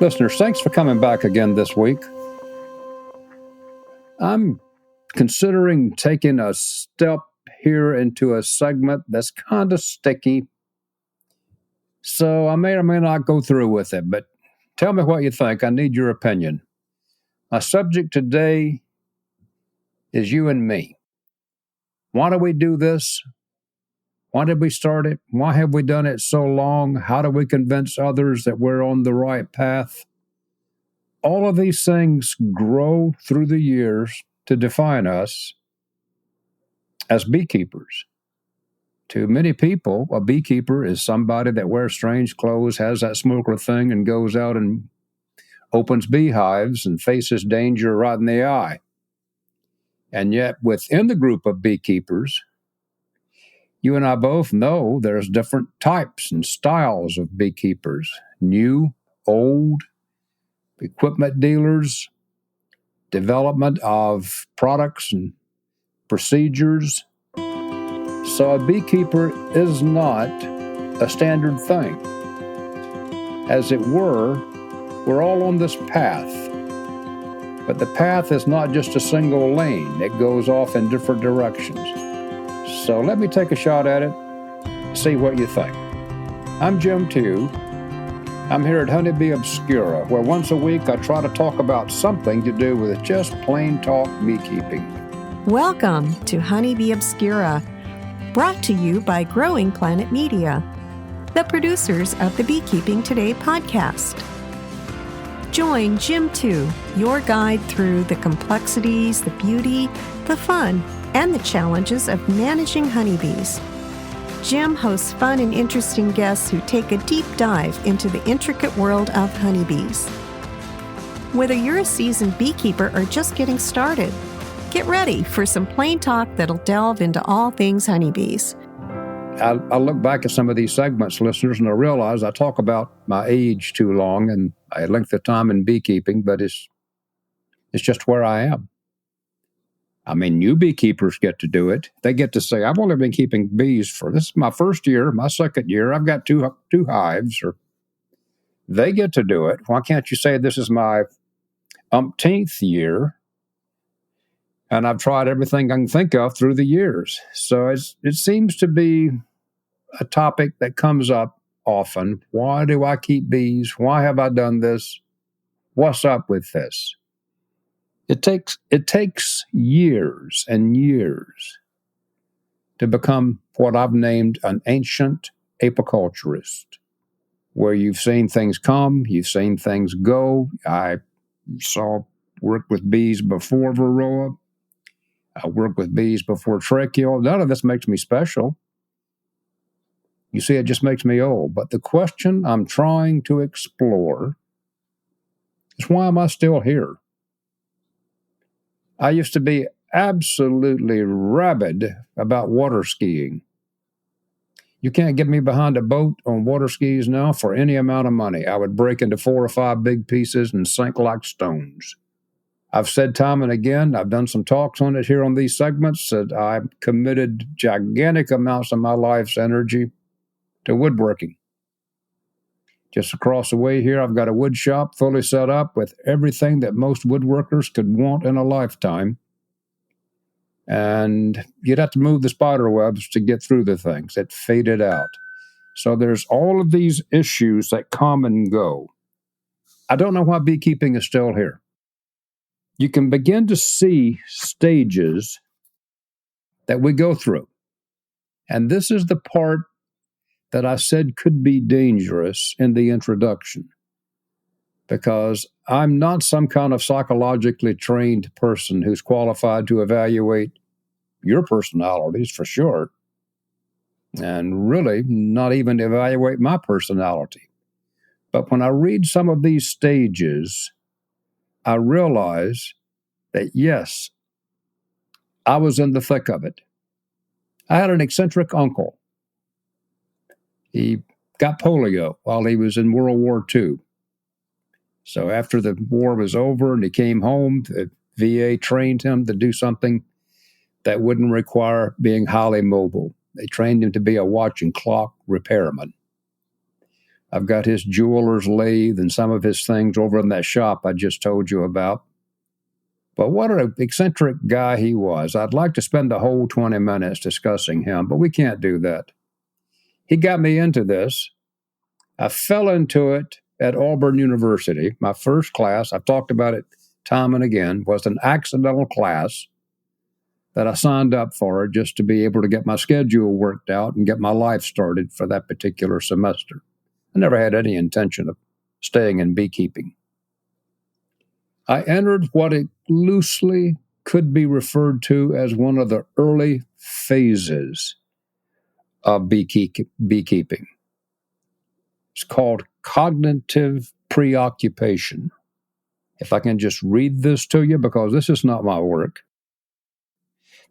Listeners, thanks for coming back again this week. I'm considering taking a step here into a segment that's kind of sticky, so I may or may not go through with it, but tell me what you think. I need your opinion. My subject today is you and me. Why do we do this? Why did we start it? Why have we done it so long? How do we convince others that we're on the right path? All of these things grow through the years to define us as beekeepers. To many people, a beekeeper is somebody that wears strange clothes, has that smoker thing, and goes out and opens beehives and faces danger right in the eye. And yet, within the group of beekeepers, you and I both know there's different types and styles of beekeepers. New, old, equipment dealers, development of products and procedures. So a beekeeper is not a standard thing. As it were, we're all on this path. But the path is not just a single lane. It goes off in different directions. So let me take a shot at it, see what you think. I'm Jim Tew. I'm here at Honeybee Obscura, where once a week I try to talk about something to do with just plain talk beekeeping. Welcome to Honeybee Obscura, brought to you by Growing Planet Media, the producers of the Beekeeping Today podcast. Join Jim Tew, your guide through the complexities, the beauty, the fun, and the challenges of managing honeybees. Jim hosts fun and interesting guests who take a deep dive into the intricate world of honeybees. Whether you're a seasoned beekeeper or just getting started, get ready for some plain talk that'll delve into all things honeybees. I look back at some of these segments, listeners, and I realize I talk about my age too long and my length of time in beekeeping, but it's just where I am. I mean, new beekeepers get to do it. They get to say, I've only been keeping bees this is my first year, my second year. I've got two hives. Or they get to do it. Why can't you say this is my umpteenth year? And I've tried everything I can think of through the years. So it seems to be a topic that comes up often. Why do I keep bees? Why have I done this? What's up with this? It takes years and years to become what I've named an ancient apiculturist, where you've seen things come, you've seen things go. I worked with bees before Varroa. I worked with bees before tracheal. None of this makes me special. You see, it just makes me old. But the question I'm trying to explore is, why am I still here? I used to be absolutely rabid about water skiing. You can't get me behind a boat on water skis now for any amount of money. I would break into 4 or 5 big pieces and sink like stones. I've said time and again, I've done some talks on it here on these segments, that I've committed gigantic amounts of my life's energy to woodworking. Just across the way here, I've got a wood shop fully set up with everything that most woodworkers could want in a lifetime. And you'd have to move the spider webs to get through the things that faded out. So there's all of these issues that come and go. I don't know why beekeeping is still here. You can begin to see stages that we go through. And this is the part that I said could be dangerous in the introduction, because I'm not some kind of psychologically trained person who's qualified to evaluate your personalities, for sure, and really not even evaluate my personality. But when I read some of these stages, I realize that, yes, I was in the thick of it. I had an eccentric uncle. He got polio while he was in World War II. So after the war was over and he came home, the VA trained him to do something that wouldn't require being highly mobile. They trained him to be a watch and clock repairman. I've got his jeweler's lathe and some of his things over in that shop I just told you about. But what an eccentric guy he was. I'd like to spend the whole 20 minutes discussing him, but we can't do that. He got me into this. I fell into it at Auburn University. My first class, I've talked about it time and again, was an accidental class that I signed up for just to be able to get my schedule worked out and get my life started for that particular semester. I never had any intention of staying in beekeeping. I entered what it loosely could be referred to as one of the early phases of beekeeping. It's called cognitive preoccupation. If I can just read this to you, because this is not my work.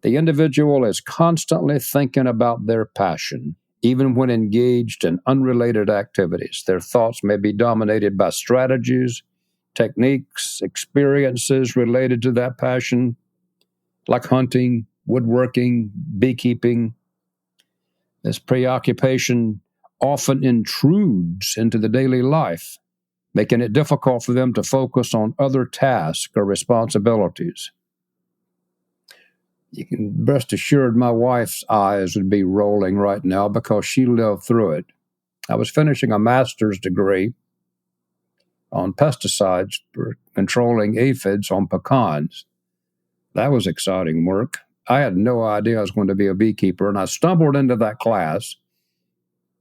The individual is constantly thinking about their passion, even when engaged in unrelated activities. Their thoughts may be dominated by strategies, techniques, experiences related to that passion, like hunting, woodworking, beekeeping. This preoccupation often intrudes into the daily life, making it difficult for them to focus on other tasks or responsibilities. You can rest assured my wife's eyes would be rolling right now because she lived through it. I was finishing a master's degree on pesticides for controlling aphids on pecans. That was exciting work. I had no idea I was going to be a beekeeper, and I stumbled into that class,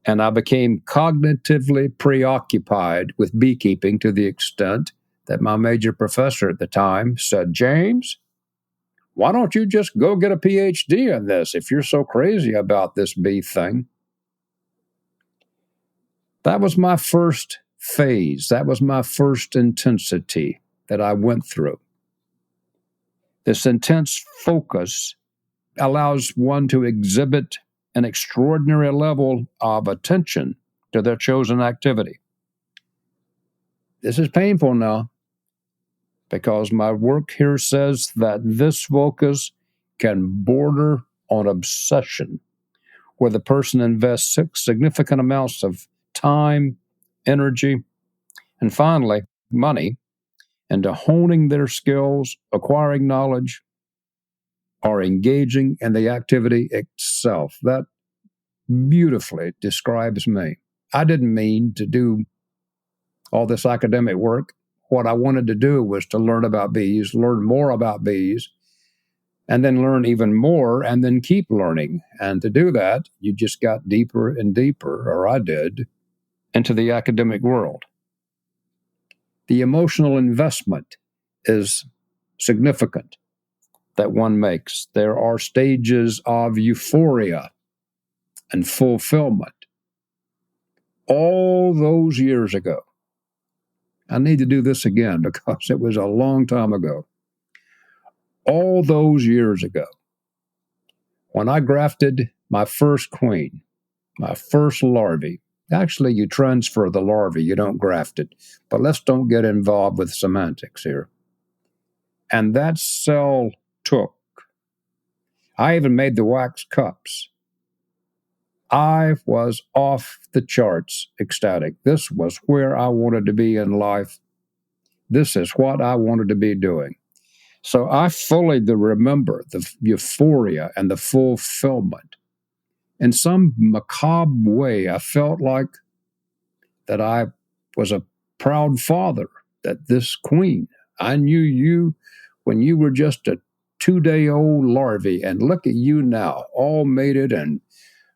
and I became cognitively preoccupied with beekeeping to the extent that my major professor at the time said, "James, why don't you just go get a PhD in this if you're so crazy about this bee thing?" That was my first phase. That was my first intensity that I went through. This intense focus allows one to exhibit an extraordinary level of attention to their chosen activity. This is painful now, because my work here says that this focus can border on obsession, where the person invests significant amounts of time, energy, and finally, money into honing their skills, acquiring knowledge, or engaging in the activity itself. That beautifully describes me. I didn't mean to do all this academic work. What I wanted to do was to learn about bees, learn more about bees, and then learn even more, and then keep learning. And to do that, you just got deeper and deeper, or I did, into the academic world. The emotional investment is significant that one makes. There are stages of euphoria and fulfillment. All those years ago, I need to do this again because it was a long time ago. All those years ago, when I grafted my first queen, my first larvae. Actually, you transfer the larvae, you don't graft it. But let's don't get involved with semantics here. And that cell took. I even made the wax cups. I was off the charts ecstatic. This was where I wanted to be in life. This is what I wanted to be doing. So I fully remember the euphoria and the fulfillment. In some macabre way, I felt like that I was a proud father, that this queen, I knew you when you were just a 2-day-old larvae, and look at you now, all mated and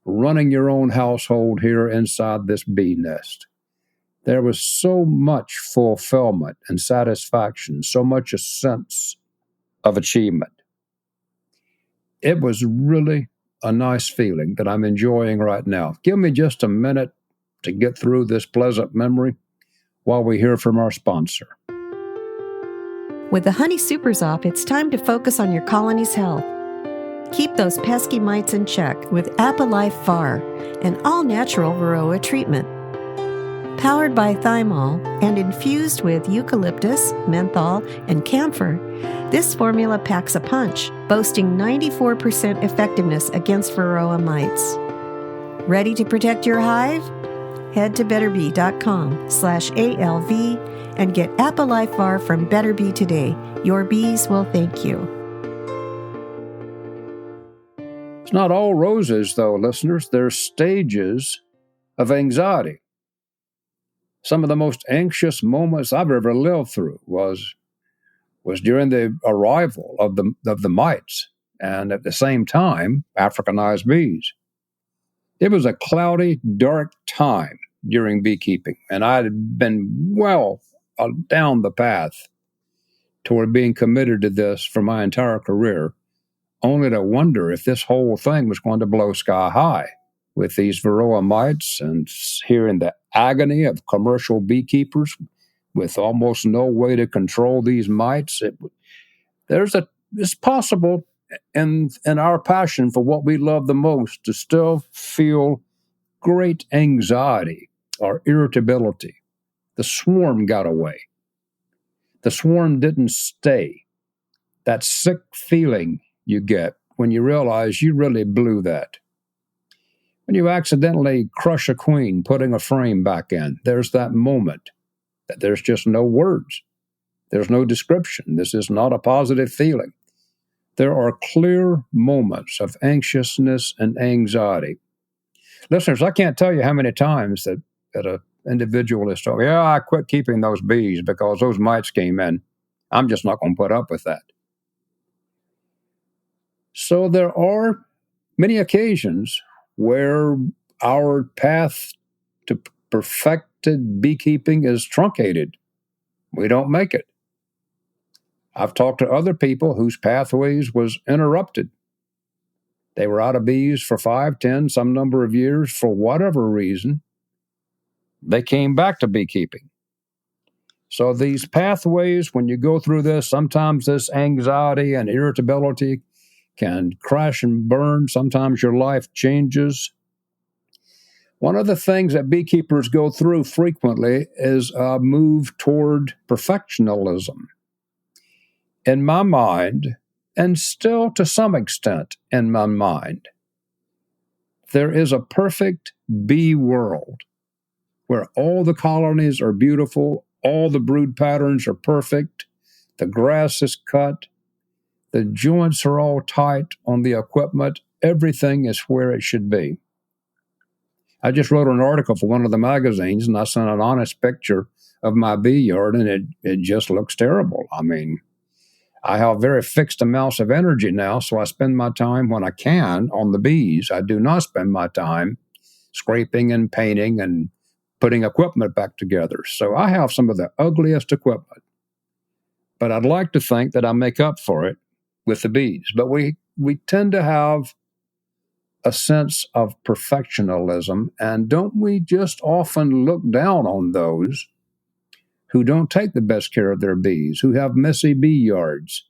running your own household here inside this bee nest. There was so much fulfillment and satisfaction, so much a sense of achievement. It was really a nice feeling that I'm enjoying right now. Give me just a minute to get through this pleasant memory while we hear from our sponsor. With the Honey Supers off, it's time to focus on your colony's health. Keep those pesky mites in check with Apalife Var, an all-natural Varroa treatment. Powered by thymol and infused with eucalyptus, menthol, and camphor, this formula packs a punch, boasting 94% effectiveness against Varroa mites. Ready to protect your hive? head to betterbee.com/ALV and get Apple Life Bar from Better Bee today. Your bees will thank you. It's not all roses, though, listeners. There's stages of anxiety. Some of the most anxious moments I've ever lived through was during the arrival of the mites, and at the same time, Africanized bees. It was a cloudy, dark time during beekeeping, and I had been well down the path toward being committed to this for my entire career, only to wonder if this whole thing was going to blow sky high. With these varroa mites and hearing the agony of commercial beekeepers with almost no way to control these mites, it's possible in our passion for what we love the most to still feel great anxiety or irritability. The swarm got away. The swarm didn't stay. That sick feeling you get when you realize you really blew that. When you accidentally crush a queen putting a frame back in, there's that moment that there's just no words. There's no description. This is not a positive feeling. There are clear moments of anxiousness and anxiety. Listeners, I can't tell you how many times that an individual has told me, yeah, I quit keeping those bees because those mites came in. I'm just not going to put up with that. So there are many occasions where our path to perfected beekeeping is truncated. We don't make it. I've talked to other people whose pathways was interrupted. They were out of bees for 5, 10, some number of years. For whatever reason, they came back to beekeeping. So these pathways, when you go through this, sometimes this anxiety and irritability can crash and burn. Sometimes your life changes. One of the things that beekeepers go through frequently is a move toward perfectionism. In my mind, and still to some extent in my mind, there is a perfect bee world where all the colonies are beautiful, all the brood patterns are perfect, the grass is cut, the joints are all tight on the equipment, everything is where it should be. I just wrote an article for one of the magazines, and I sent an honest picture of my bee yard, and it just looks terrible. I mean, I have very fixed amounts of energy now, so I spend my time when I can on the bees. I do not spend my time scraping and painting and putting equipment back together. So I have some of the ugliest equipment. But I'd like to think that I make up for it with the bees. But we tend to have a sense of perfectionism, and don't we just often look down on those who don't take the best care of their bees, who have messy bee yards,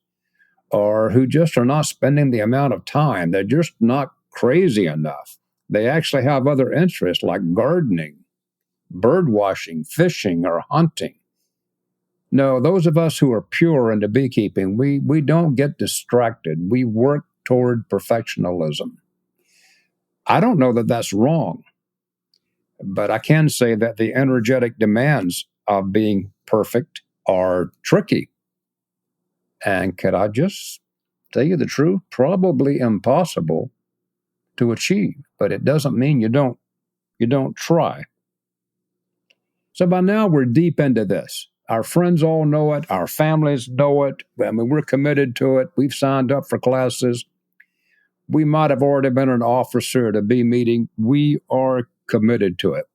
or who just are not spending the amount of time. They're just not crazy enough. They actually have other interests like gardening, bird watching, fishing, or hunting. No, those of us who are pure into beekeeping, we don't get distracted. We work toward perfectionism. I don't know that that's wrong, but I can say that the energetic demands of being perfect are tricky. And could I just tell you the truth? Probably impossible to achieve, but it doesn't mean you don't try. So by now we're deep into this. Our friends all know it. Our families know it. I mean, we're committed to it. We've signed up for classes. We might have already been an officer at a bee meeting. We are committed to it.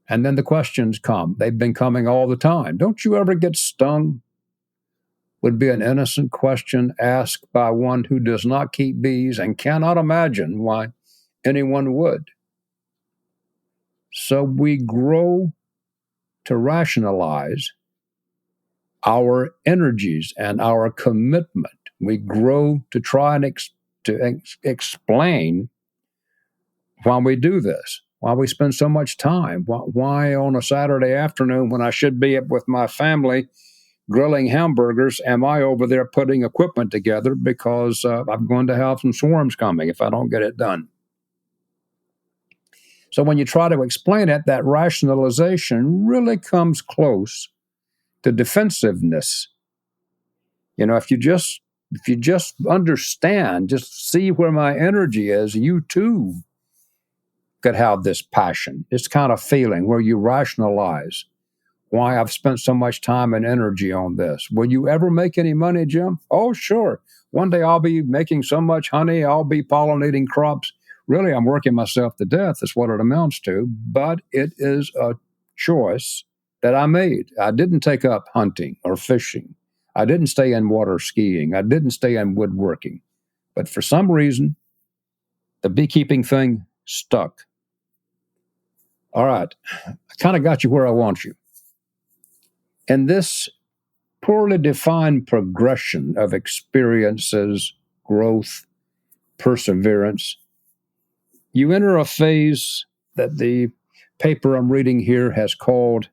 And then the questions come. They've been coming all the time. Don't you ever get stung? Would be an innocent question asked by one who does not keep bees and cannot imagine why anyone would. So we grow to rationalize our energies and our commitment. We grow to try and explain why we do this, why we spend so much time, why on a Saturday afternoon when I should be up with my family grilling hamburgers, am I over there putting equipment together because I'm going to have some swarms coming if I don't get it done. So when you try to explain it, that rationalization really comes close to defensiveness. If you just understand, just see where my energy is, you too could have this passion, this kind of feeling where you rationalize why I've spent so much time and energy on this. Will you ever make any money, Jim? Oh, sure. One day I'll be making so much honey, I'll be pollinating crops. Really, I'm working myself to death, is what it amounts to. But it is a choice that I made. I didn't take up hunting or fishing. I didn't stay in water skiing. I didn't stay in woodworking. But for some reason, the beekeeping thing stuck. All right, I kind of got you where I want you. And this poorly defined progression of experiences, growth, perseverance, you enter a phase that the paper I'm reading here has called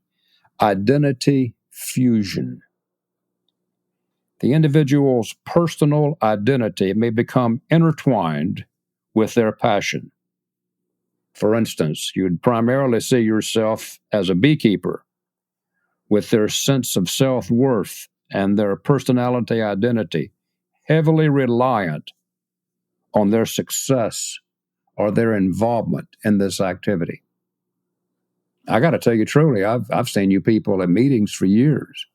identity fusion. The individual's personal identity may become intertwined with their passion. For instance, you'd primarily see yourself as a beekeeper, with their sense of self-worth and their personality identity heavily reliant on their success or their involvement in this activity. I got to tell you truly, I've seen you people at meetings for years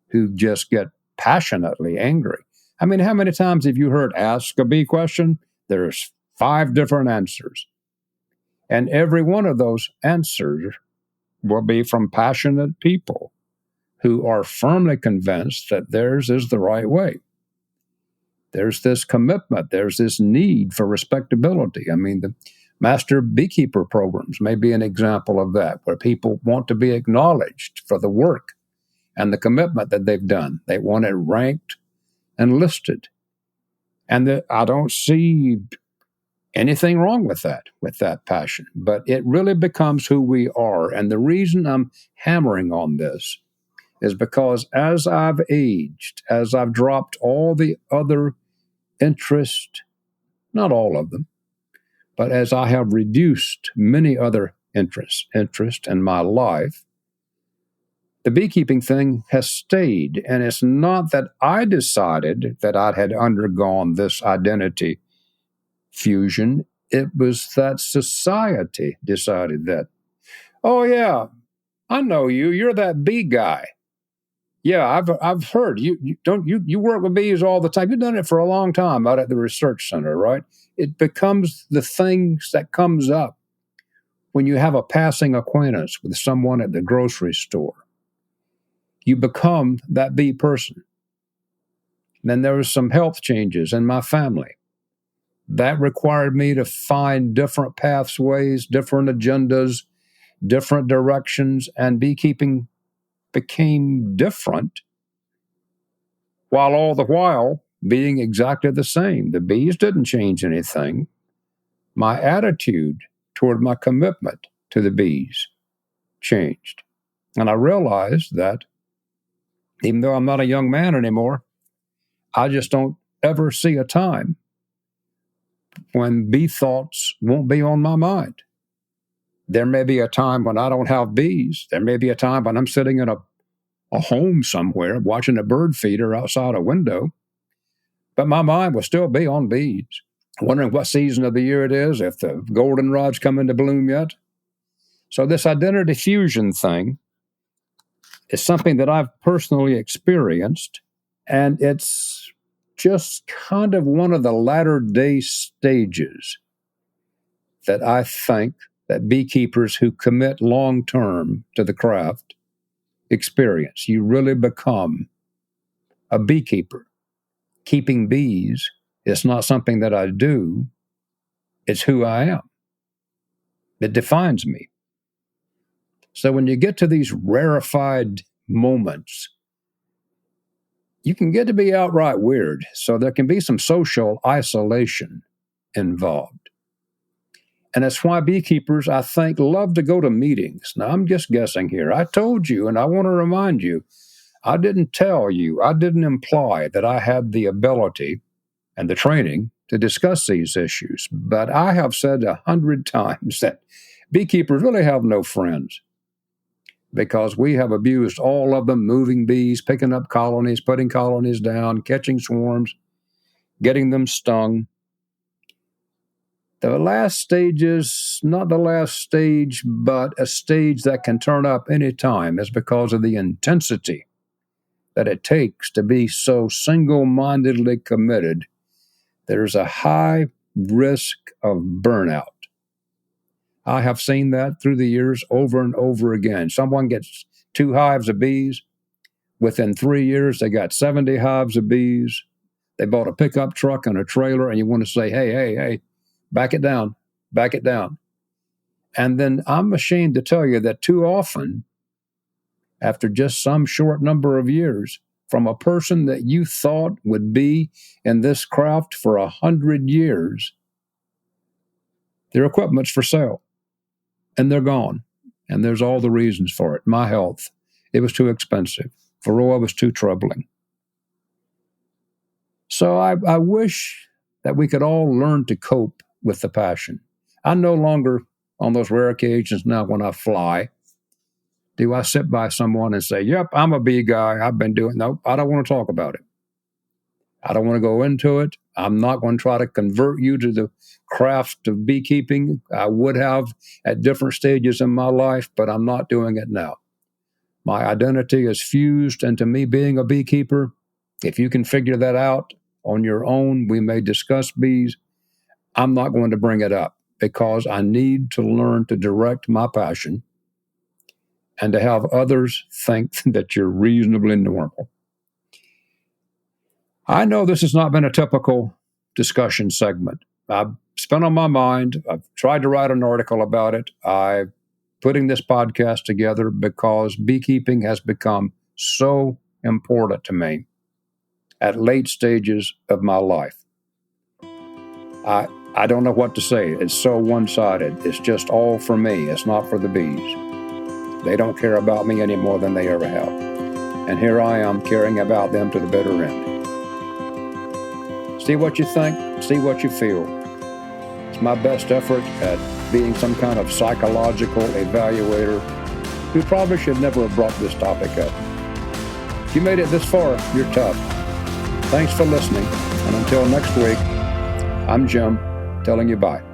who just get passionately angry. I mean, how many times have you heard ask a bee question? There's 5 different answers. And every one of those answers will be from passionate people who are firmly convinced that theirs is the right way. There's this commitment. There's this need for respectability. I mean, the master beekeeper programs may be an example of that, where people want to be acknowledged for the work and the commitment that they've done. They want it ranked and listed. And I don't see anything wrong with that passion. But it really becomes who we are. And the reason I'm hammering on this is because as I've aged, as I've dropped all the other interest, not all of them, but as I have reduced many other interest in my life, the beekeeping thing has stayed. And it's not that I decided that I had undergone this identity fusion. It was that society decided that. Oh, yeah, I know you. You're that bee guy. Yeah, I've heard you work with bees all the time. You've done it for a long time out at the research center, right? It becomes the things that comes up when you have a passing acquaintance with someone at the grocery store. You become that bee person. Then there was some health changes in my family. That required me to find different pathways, different agendas, different directions, and beekeeping became different, while all the while being exactly the same. The bees didn't change anything. My attitude toward my commitment to the bees changed. And I realized that even though I'm not a young man anymore, I just don't ever see a time when bee thoughts won't be on my mind. There may be a time when I don't have bees. There may be a time when I'm sitting in a home somewhere watching a bird feeder outside a window, but my mind will still be on bees, wondering what season of the year it is, if the goldenrod's come into bloom yet. So this identity fusion thing is something that I've personally experienced, and it's just kind of one of the latter day stages that I think that beekeepers who commit long term to the craft experience. You really become a beekeeper. Keeping bees is not something that I do, it's who I am. It defines me. So when you get to these rarefied moments, you can get to be outright weird. So there can be some social isolation involved. And that's why beekeepers, I think, love to go to meetings. Now, I'm just guessing here. I told you, and I want to remind you, I didn't tell you, I didn't imply that I had the ability and the training to discuss these issues. But I have said 100 times that Beekeepers really have no friends because we have abused all of them, moving bees, picking up colonies, putting colonies down, catching swarms, getting them stung. The last stage is not the last stage, but a stage that can turn up any time is because of the intensity that it takes to be so single-mindedly committed. There's a high risk of burnout. I have seen that through the years over and over again. Someone gets 2 hives of bees. Within 3 years, they got 70 hives of bees. They bought a pickup truck and a trailer, and you want to say, hey, back it down, back it down. And then I'm ashamed to tell you that too often, after just some short number of years, from a person that you thought would be in this craft for 100 years, their equipment's for sale. And they're gone. And there's all the reasons for it. My health, it was too expensive. Varroa was too troubling. So I wish that we could all learn to cope with the passion. I no longer, on those rare occasions now when I fly, do I sit by someone and say, yep, I'm a bee guy. I've been doing, nope, I don't want to talk about it. I don't want to go into it. I'm not going to try to convert you to the craft of beekeeping. I would have at different stages in my life, but I'm not doing it now. My identity is fused into me being a beekeeper. If you can figure that out on your own, we may discuss bees. I'm not going to bring it up because I need to learn to direct my passion and to have others think that you're reasonably normal. I know this has not been a typical discussion segment. I've spent on my mind. I've tried to write an article about it. I'm putting this podcast together because beekeeping has become so important to me at late stages of my life. I don't know what to say. It's so one-sided. It's just all for me. It's not for the bees. They don't care about me any more than they ever have. And here I am caring about them to the bitter end. See what you think, see what you feel. It's my best effort at being some kind of psychological evaluator who probably should never have brought this topic up. If you made it this far, you're tough. Thanks for listening, and until next week, I'm Jim, telling you bye.